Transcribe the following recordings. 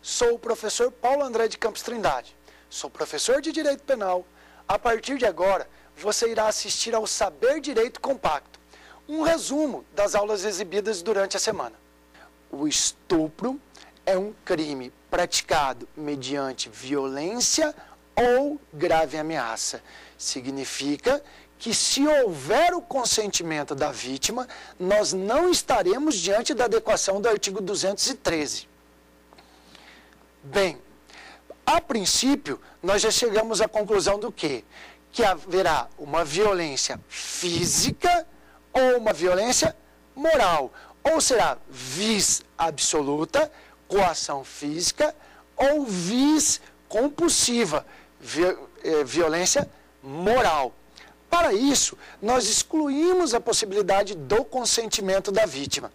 Sou o professor Paulo André de Campos Trindade. Sou professor de Direito Penal. A partir de agora, você irá assistir ao Saber Direito Compacto, um resumo das aulas exibidas durante a semana. O estupro é um crime praticado mediante violência ou grave ameaça. Significa que, se houver o consentimento da vítima, nós não estaremos diante da adequação do artigo 213. Bem, a princípio, nós já chegamos à conclusão do quê? Que haverá uma violência física ou uma violência moral. Ou será vis absoluta, coação física, ou vis compulsiva, violência moral. Para isso, nós excluímos a possibilidade do consentimento da vítima.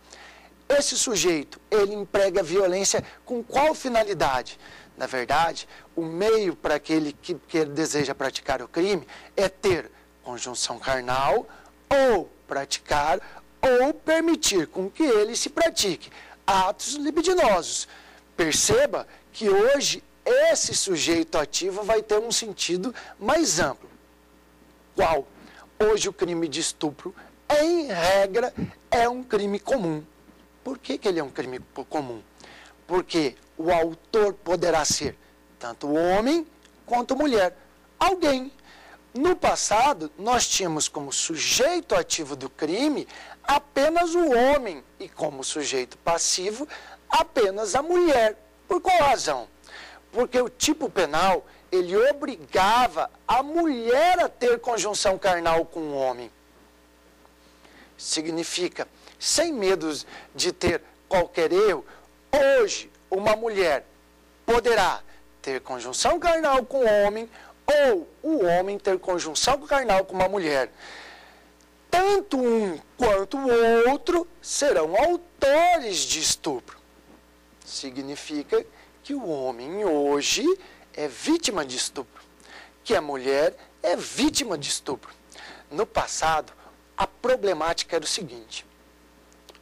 Esse sujeito, ele emprega violência com qual finalidade? Na verdade, o meio para aquele que deseja praticar o crime é ter conjunção carnal ou praticar ou permitir com que ele se pratique atos libidinosos. Perceba que hoje esse sujeito ativo vai ter um sentido mais amplo. Qual? Hoje o crime de estupro, em regra, é um crime comum. Por que ele é um crime comum? Porque o autor poderá ser tanto homem quanto mulher. Alguém. No passado, nós tínhamos como sujeito ativo do crime apenas o homem e como sujeito passivo apenas a mulher. Por qual razão? Porque o tipo penal, ele obrigava a mulher a ter conjunção carnal com o homem. Significa, sem medo de ter qualquer erro, hoje uma mulher poderá ter conjunção carnal com o homem ou o homem ter conjunção carnal com uma mulher. Tanto um quanto o outro serão autores de estupro. Significa que o homem hoje é vítima de estupro, que a mulher é vítima de estupro. No passado, a problemática era o seguinte: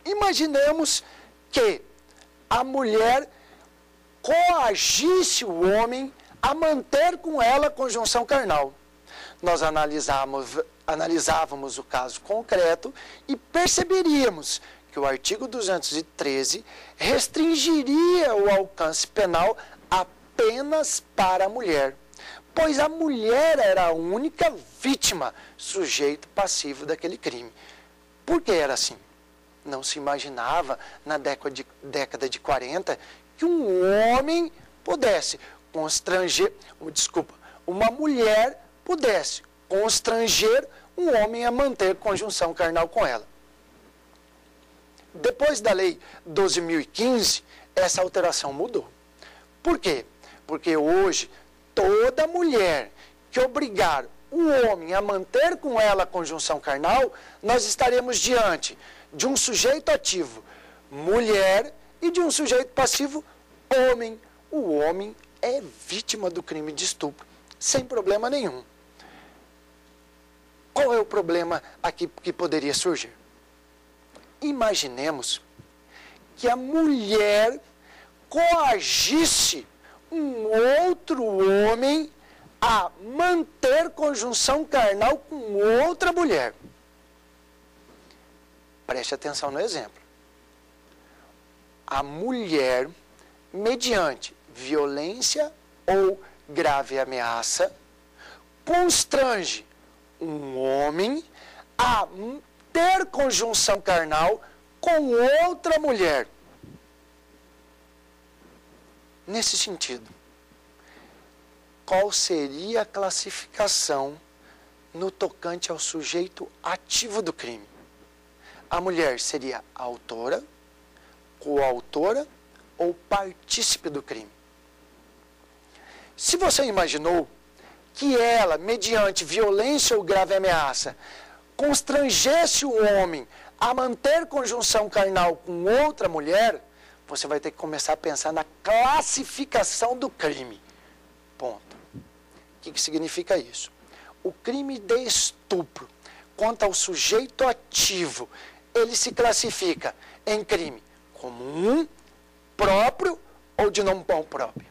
imaginemos que a mulher coagisse o homem a manter com ela a conjunção carnal. Nós analisávamos o caso concreto e perceberíamos que o artigo 213 restringiria o alcance penal apenas para a mulher, pois a mulher era a única vítima, sujeito passivo daquele crime. Por que era assim? Não se imaginava, na década de 40, que um homem pudesse constranger, uma mulher pudesse constranger um homem a manter conjunção carnal com ela. Depois da lei 12.015, essa alteração mudou. Por quê? Porque hoje, toda mulher que obrigar o homem a manter com ela a conjunção carnal, nós estaremos diante de um sujeito ativo, mulher, e de um sujeito passivo, homem. O homem é vítima do crime de estupro, sem problema nenhum. Qual é o problema aqui que poderia surgir? Imaginemos que a mulher coagisse um outro homem a manter conjunção carnal com outra mulher. Preste atenção no exemplo. A mulher, mediante violência ou grave ameaça, constrange um homem a ter conjunção carnal com outra mulher. Nesse sentido, qual seria a classificação no tocante ao sujeito ativo do crime? A mulher seria autora, coautora ou partícipe do crime? Se você imaginou que ela, mediante violência ou grave ameaça, constrangesse o homem a manter conjunção carnal com outra mulher, você vai ter que começar a pensar na classificação do crime. Ponto. O que significa isso? O crime de estupro, quanto ao sujeito ativo, ele se classifica em crime comum, próprio ou de não próprio?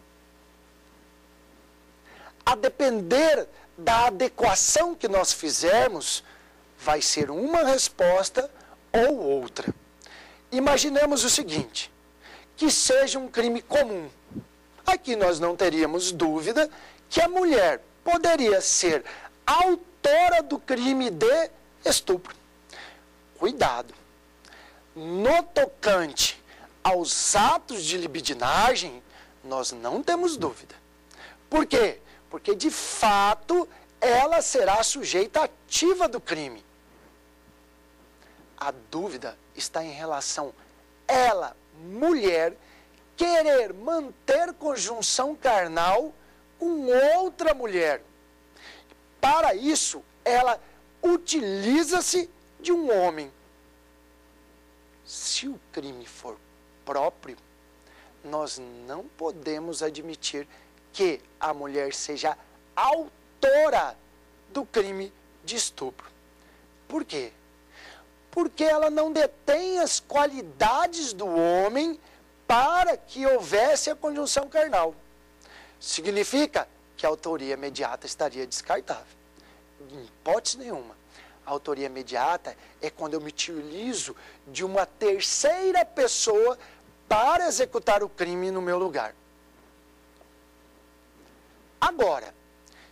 A depender da adequação que nós fizermos, vai ser uma resposta ou outra. Imaginemos o seguinte, que seja um crime comum. Aqui nós não teríamos dúvida que a mulher poderia ser autora do crime de estupro. Cuidado! No tocante aos atos de libidinagem, nós não temos dúvida. Por quê? Porque, de fato, ela será sujeita ativa do crime. A dúvida está em relação ela, mulher, querer manter conjunção carnal com outra mulher. Para isso, ela utiliza-se de um homem. Se o crime for próprio, nós não podemos admitir que a mulher seja autora do crime de estupro. Por quê? Porque ela não detém as qualidades do homem para que houvesse a conjunção carnal. Significa que a autoria imediata estaria descartável. Em hipótese nenhuma. A autoria imediata é quando eu me utilizo de uma terceira pessoa para executar o crime no meu lugar. Agora,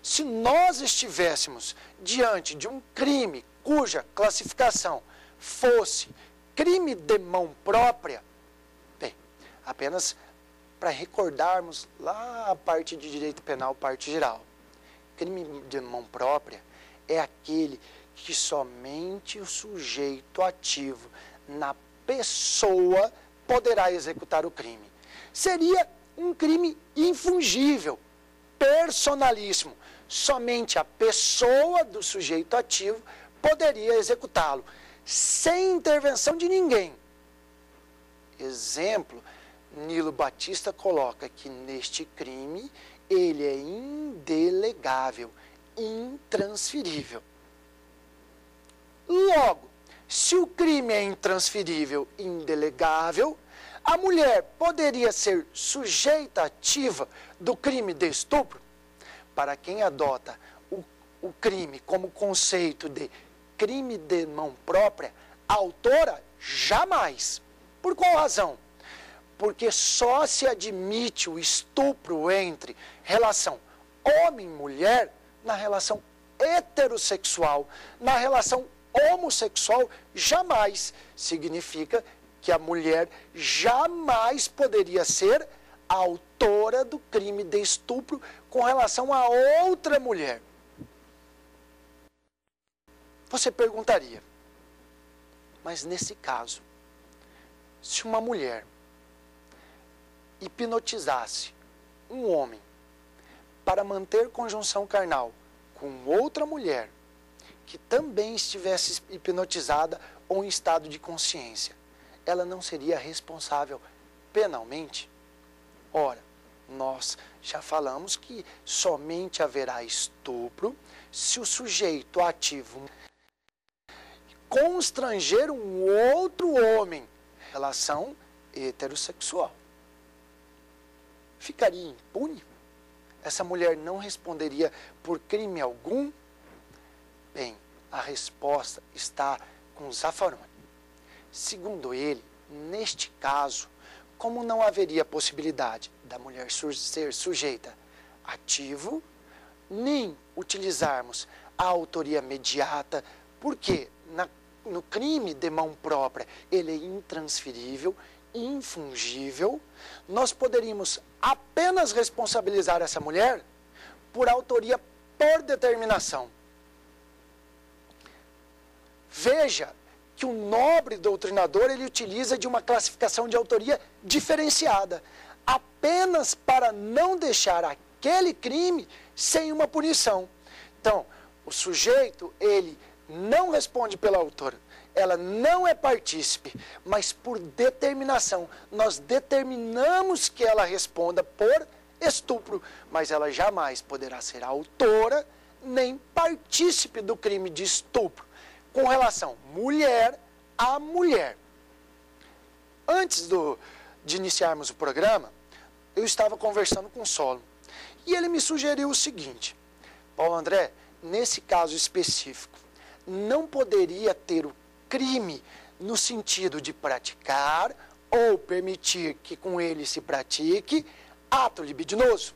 se nós estivéssemos diante de um crime cuja classificação fosse crime de mão própria, bem, apenas para recordarmos lá a parte de direito penal, parte geral. Crime de mão própria é aquele que somente o sujeito ativo na pessoa poderá executar o crime. Seria um crime infungível, personalíssimo. Somente a pessoa do sujeito ativo poderia executá-lo, sem intervenção de ninguém. Exemplo, Nilo Batista coloca que neste crime ele é indelegável, intransferível. Logo, se o crime é intransferível e indelegável, a mulher poderia ser sujeita ativa do crime de estupro? Para quem adota o crime como conceito de crime de mão própria, autora, jamais. Por qual razão? Porque só se admite o estupro entre relação homem-mulher na relação heterossexual, na relação homossexual, jamais. Significa que a mulher jamais poderia ser autora do crime de estupro com relação a outra mulher. Você perguntaria, mas nesse caso, se uma mulher hipnotizasse um homem para manter conjunção carnal com outra mulher que também estivesse hipnotizada ou em estado de consciência, ela não seria responsável penalmente? Ora, nós já falamos que somente haverá estupro se o sujeito ativo constranger um outro homem em relação heterossexual. Ficaria impune? Essa mulher não responderia por crime algum? Bem, a resposta está com Zaffaroni. Segundo ele, neste caso, como não haveria possibilidade da mulher ser sujeita ativo, nem utilizarmos a autoria imediata, porque no crime de mão própria ele é intransferível, infungível, nós poderíamos apenas responsabilizar essa mulher por autoria por determinação. Veja que o nobre doutrinador ele utiliza de uma classificação de autoria diferenciada, apenas para não deixar aquele crime sem uma punição. Então, o sujeito, ele não responde pela autora, ela não é partícipe, mas por determinação, nós determinamos que ela responda por estupro, mas ela jamais poderá ser autora nem partícipe do crime de estupro, com relação mulher a mulher. Antes de iniciarmos o programa, eu estava conversando com o Solon. E ele me sugeriu o seguinte: Paulo André, nesse caso específico, não poderia ter o crime no sentido de praticar ou permitir que com ele se pratique ato libidinoso.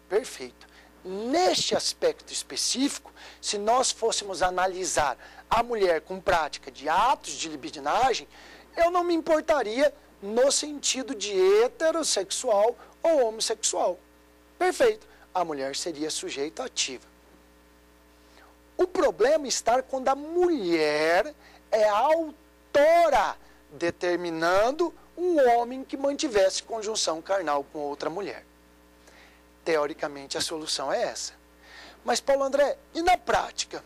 Perfeito. Neste aspecto específico, se nós fôssemos analisar a mulher com prática de atos de libidinagem, eu não me importaria no sentido de heterossexual ou homossexual. Perfeito. A mulher seria sujeita ativa. O problema está quando a mulher é a autora, determinando um homem que mantivesse conjunção carnal com outra mulher. Teoricamente, a solução é essa. Mas, Paulo André, e na prática?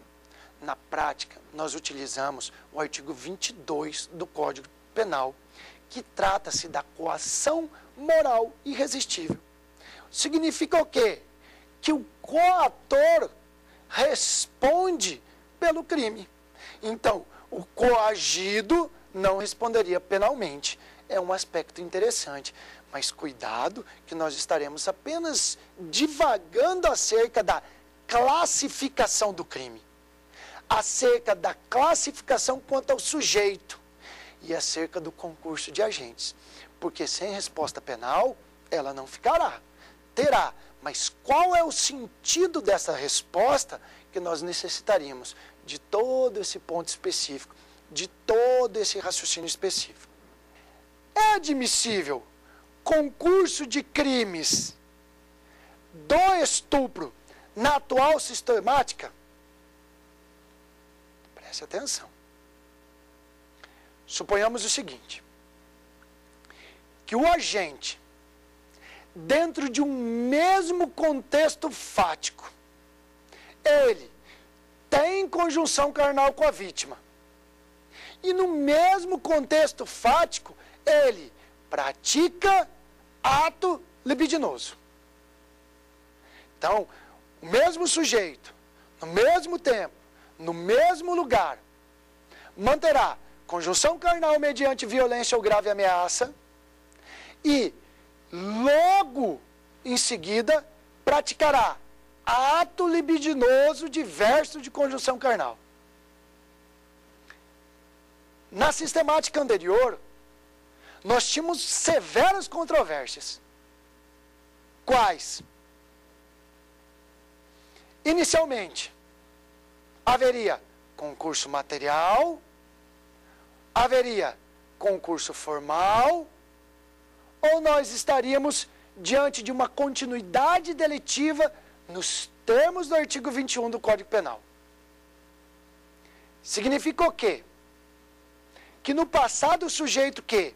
Na prática, nós utilizamos o artigo 22 do Código Penal, que trata-se da coação moral irresistível. Significa o quê? Que o coator responde pelo crime. Então, o coagido não responderia penalmente. É um aspecto interessante. Mas cuidado que nós estaremos apenas divagando acerca da classificação do crime. Acerca da classificação quanto ao sujeito. E acerca do concurso de agentes. Porque sem resposta penal, ela não ficará. Terá. Mas qual é o sentido dessa resposta que nós necessitaríamos de todo esse ponto específico, de todo esse raciocínio específico? É admissível concurso de crimes do estupro na atual sistemática? Preste atenção. Suponhamos o seguinte, que o agente, dentro de um mesmo contexto fático, ele tem conjunção carnal com a vítima. E no mesmo contexto fático, ele pratica ato libidinoso. Então, o mesmo sujeito, no mesmo tempo, no mesmo lugar, manterá conjunção carnal mediante violência ou grave ameaça e, logo em seguida, praticará ato libidinoso diverso de conjunção carnal. Na sistemática anterior, nós tínhamos severas controvérsias. Quais? Inicialmente, haveria concurso material, haveria concurso formal, ou nós estaríamos diante de uma continuidade delitiva nos termos do artigo 21 do Código Penal. Significa o quê? Que no passado o sujeito que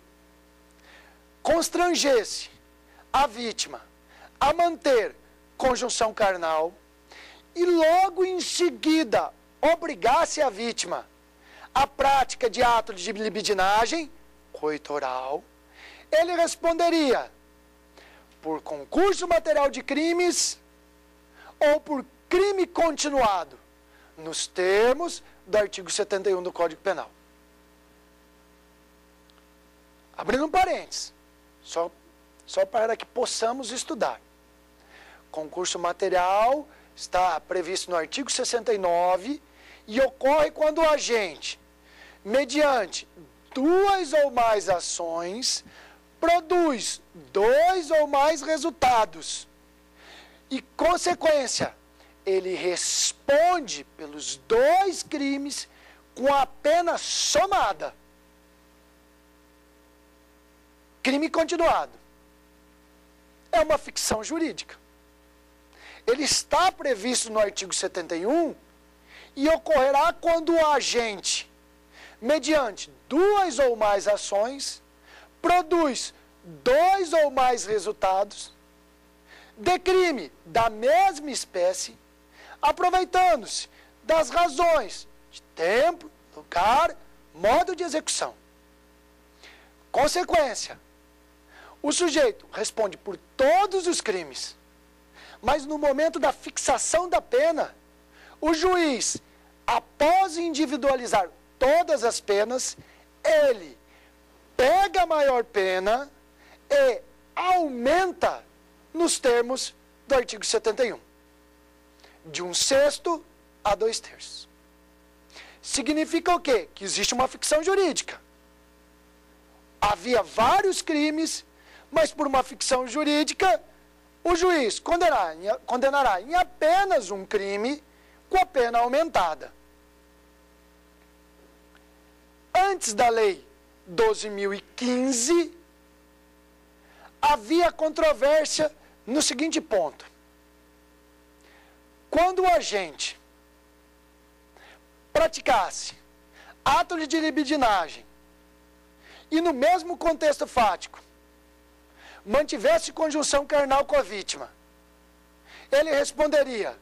constrangesse a vítima a manter conjunção carnal e logo em seguida obrigasse a vítima à prática de ato de libidinagem coitoral, ele responderia por concurso material de crimes ou por crime continuado, nos termos do artigo 71 do Código Penal. Abrindo um parênteses, só para que possamos estudar. Concurso material está previsto no artigo 69 e ocorre quando o agente, mediante duas ou mais ações, produz dois ou mais resultados. E, consequência, ele responde pelos dois crimes com a pena somada. Crime continuado. É uma ficção jurídica. Ele está previsto no artigo 71 e ocorrerá quando o agente, mediante duas ou mais ações, produz dois ou mais resultados de crime da mesma espécie, aproveitando-se das razões de tempo, lugar, modo de execução. Consequência, o sujeito responde por todos os crimes, mas no momento da fixação da pena, o juiz, após individualizar todas as penas, ele pega a maior pena e aumenta nos termos do artigo 71. De 1/6 a 2/3. Significa o quê? Que existe uma ficção jurídica. Havia vários crimes, mas por uma ficção jurídica, o juiz condenará em apenas um crime com a pena aumentada. Antes da lei 12.015, havia controvérsia no seguinte ponto. Quando o agente praticasse ato de libidinagem e no mesmo contexto fático mantivesse conjunção carnal com a vítima, ele responderia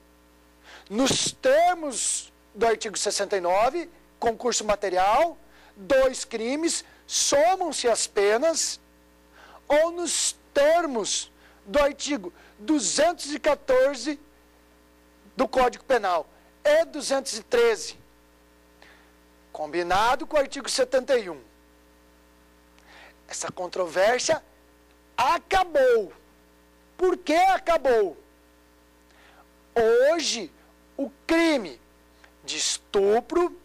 nos termos do artigo 69, concurso material, 2 crimes, somam-se as penas, ou nos termos do artigo 214 do Código Penal e 213, combinado com o artigo 71. Essa controvérsia acabou. Por que acabou? Hoje, o crime de estupro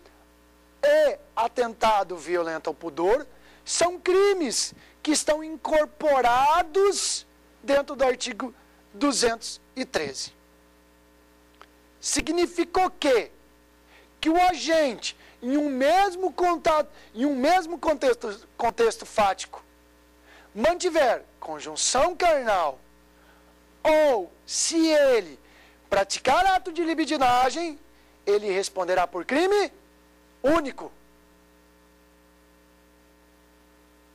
e atentado violento ao pudor são crimes que estão incorporados dentro do artigo 213. Significou que o agente, em um mesmo contexto fático, mantiver conjunção carnal, ou se ele praticar ato de libidinagem, ele responderá por crime único.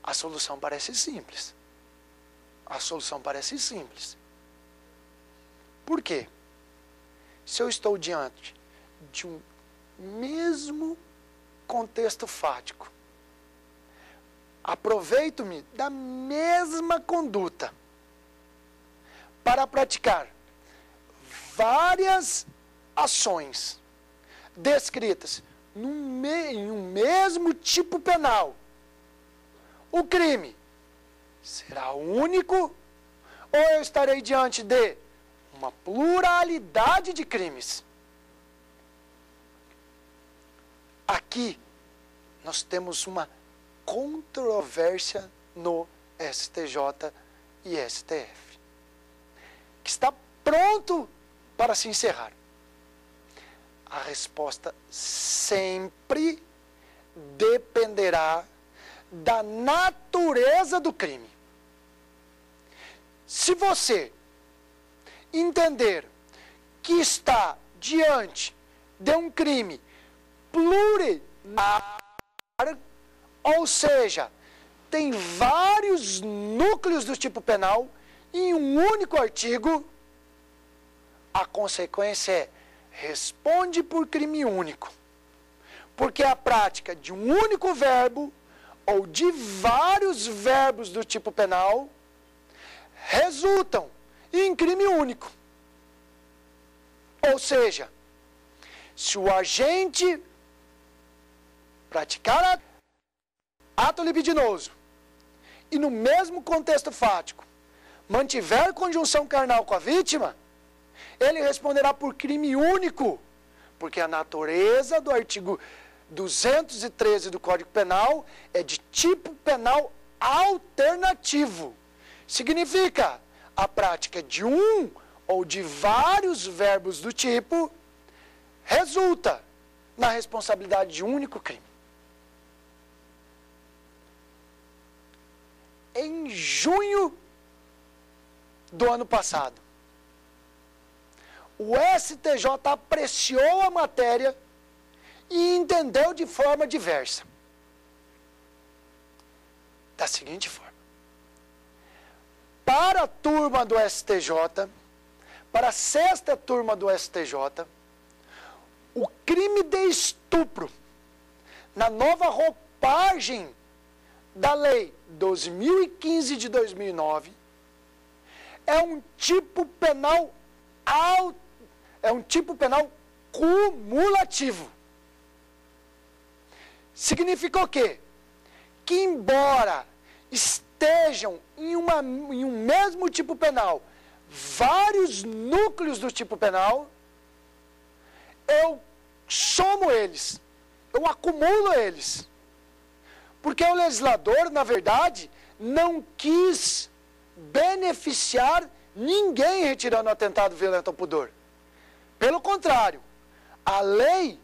A solução parece simples. Por quê? Se eu estou diante de um mesmo contexto fático, aproveito-me da mesma conduta para praticar várias ações descritas em um mesmo tipo penal, o crime será único ou eu estarei diante de uma pluralidade de crimes? Aqui nós temos uma controvérsia no STJ e STF, que está pronto para se encerrar. A resposta sempre dependerá da natureza do crime. Se você entender que está diante de um crime plurinar, ou seja, tem vários núcleos do tipo penal em um único artigo, a consequência é responde por crime único, porque a prática de um único verbo ou de vários verbos do tipo penal resultam em crime único. Ou seja, se o agente praticar ato libidinoso e no mesmo contexto fático mantiver conjunção carnal com a vítima, ele responderá por crime único, porque a natureza do artigo 213 do Código Penal é de tipo penal alternativo. Significa a prática de um ou de vários verbos do tipo resulta na responsabilidade de um único crime. Em junho do ano passado, o STJ apreciou a matéria e entendeu de forma diversa. Da seguinte forma: para a turma do STJ, para a 6ª turma do STJ, o crime de estupro, na nova roupagem da Lei 12.015 de 2009, é um tipo penal cumulativo. Significa o quê? Que embora esteja sejam em um mesmo tipo penal vários núcleos do tipo penal, eu somo eles, eu acumulo eles. Porque o legislador, na verdade, não quis beneficiar ninguém retirando o atentado violento ao pudor. Pelo contrário, a Lei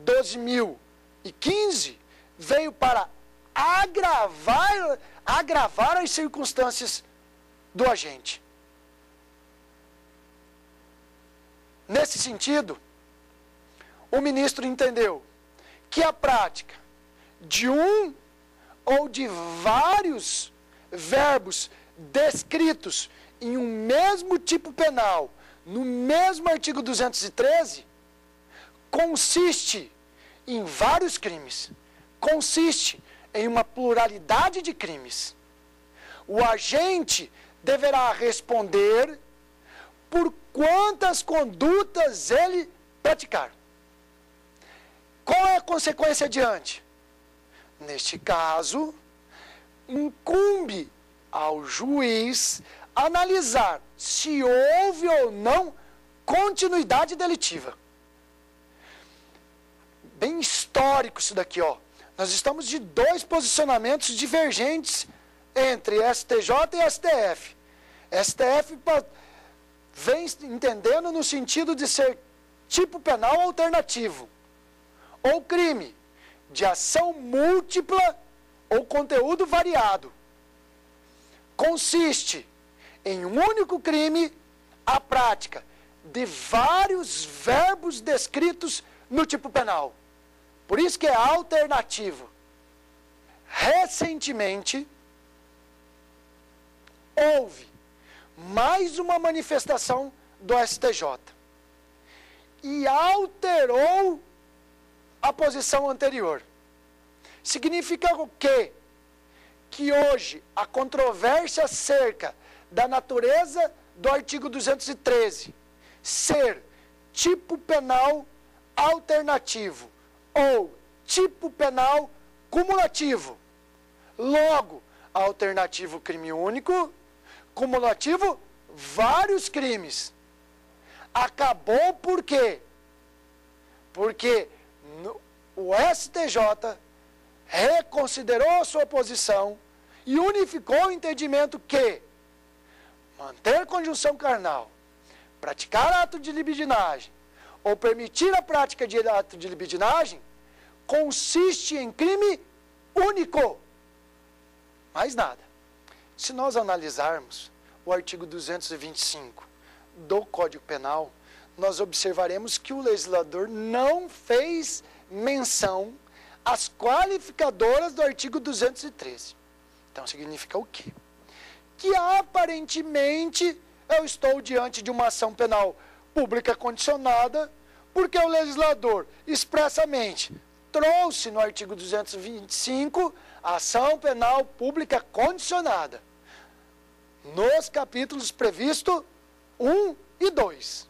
12.015 veio para agravar as circunstâncias do agente. Nesse sentido, o ministro entendeu que a prática de um ou de vários verbos descritos em um mesmo tipo penal, no mesmo artigo 213, consiste em vários crimes, consiste em uma pluralidade de crimes. O agente deverá responder por quantas condutas ele praticar. Qual é a consequência adiante? Neste caso, incumbe ao juiz analisar se houve ou não continuidade delitiva. Bem histórico isso daqui, ó. Nós estamos de dois posicionamentos divergentes entre STJ e STF. STF vem entendendo no sentido de ser tipo penal alternativo, ou crime de ação múltipla ou conteúdo variado. Consiste em um único crime a prática de vários verbos descritos no tipo penal. Por isso que é alternativo. Recentemente, houve mais uma manifestação do STJ e alterou a posição anterior. Significa o quê? Que hoje a controvérsia acerca da natureza do artigo 213 ser tipo penal alternativo ou tipo penal cumulativo. Logo, alternativo crime único, cumulativo vários crimes. Acabou por quê? Porque o STJ reconsiderou a sua posição e unificou o entendimento que manter conjunção carnal, praticar ato de libidinagem ou permitir a prática de ato de libidinagem consiste em crime único. Mais nada. Se nós analisarmos o artigo 225 do Código Penal, nós observaremos que o legislador não fez menção às qualificadoras do artigo 213. Então, significa o quê? Que aparentemente eu estou diante de uma ação penal pública condicionada, porque o legislador expressamente trouxe no artigo 225 a ação penal pública condicionada, nos capítulos previstos 1 e 2.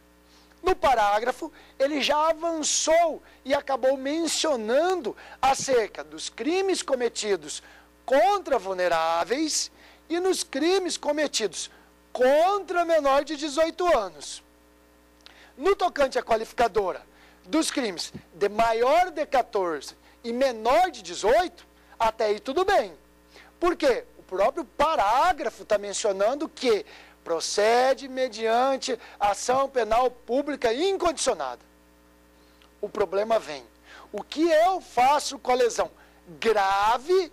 No parágrafo, ele já avançou e acabou mencionando acerca dos crimes cometidos contra vulneráveis e nos crimes cometidos contra menor de 18 anos. No tocante à qualificadora dos crimes de maior de 14 e menor de 18, até aí tudo bem. Por quê? O próprio parágrafo está mencionando que procede mediante ação penal pública incondicionada. O problema vem. O que eu faço com a lesão grave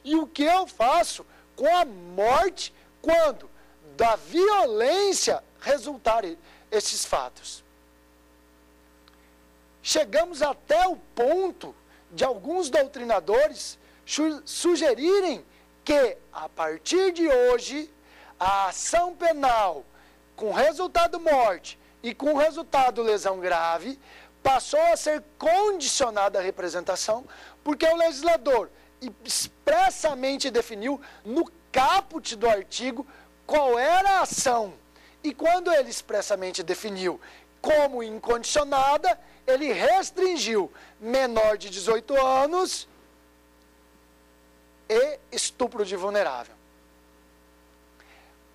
e o que eu faço com a morte quando da violência resultarem esses fatos. Chegamos até o ponto de alguns doutrinadores sugerirem que, a partir de hoje, a ação penal com resultado morte e com resultado lesão grave passou a ser condicionada à representação, porque o legislador expressamente definiu no caput do artigo qual era a ação. E quando ele expressamente definiu como incondicionada, ele restringiu menor de 18 anos e estupro de vulnerável.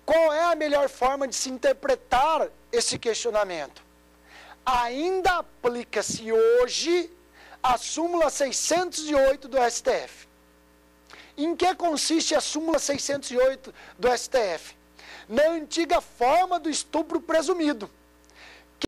Qual é a melhor forma de se interpretar esse questionamento? Ainda aplica-se hoje a súmula 608 do STF. Em que consiste a súmula 608 do STF? Na antiga forma do estupro presumido.